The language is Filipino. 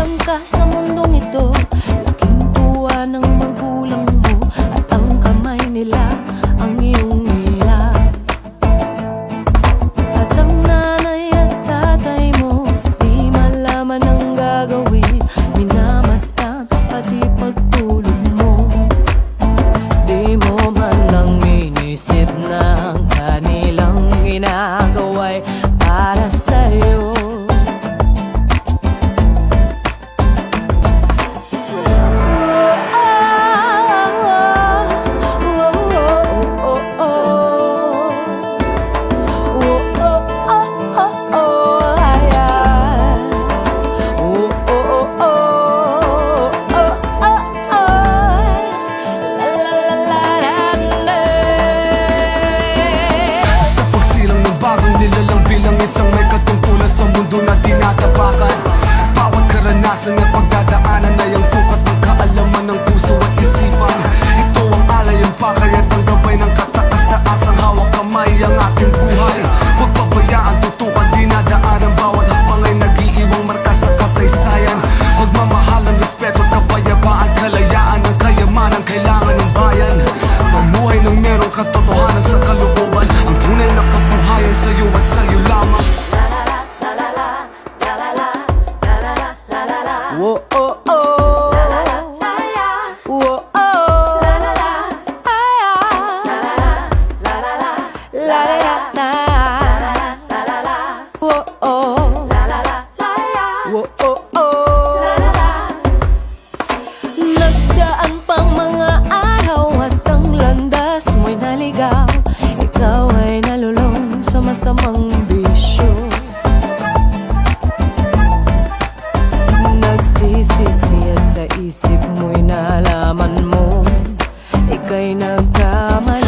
lang ka sa mundong ito. Laking tuwa ng magulang mo at ang kamay nila ang iyong ilap. At ang nanay at tatay mo di malaman ang gagawin, minamasdan pati pagtulog mo. Di mo man lang inisip na ang kanilang ginagawa'y para sa'yo. Isang may katungkulan sa mundo na tinatapakan. Bawat karanasan at pagdadaanan ay ang sukat ng kaalaman ng puso at isipan. Ito ang alay, ang pakay at ang gabay ng kataas-taasang hawak kamay ang ating buhay. Huwag pabayaan, tutukan, dinadaanan. Bawat hakbang ay nag-iiwang marka sa kasaysayan. Pagmamahal, ang respeto at kapayapaan, kalayaan ang kayamanan, kailangan ng bayan. Mamuhay ng merong katotohanan sa kalooban. Ang tunay na kabuhayan sa'yo at sa'yo lamang. Whoa, oh, oh. La la la la la. Whoa, oh. La la la. La la la. La la la. La la la. La la la. Whoa, oh. La la la la la. Whoa, oh, oh. La la la. Nagdaan pang mga araw at ang landas mo'y naligaw. Ikaw ay nalulong sa masamang bisyo. Nagsisisi at sa isip mo'y nalaman mo ika'y nagkamali.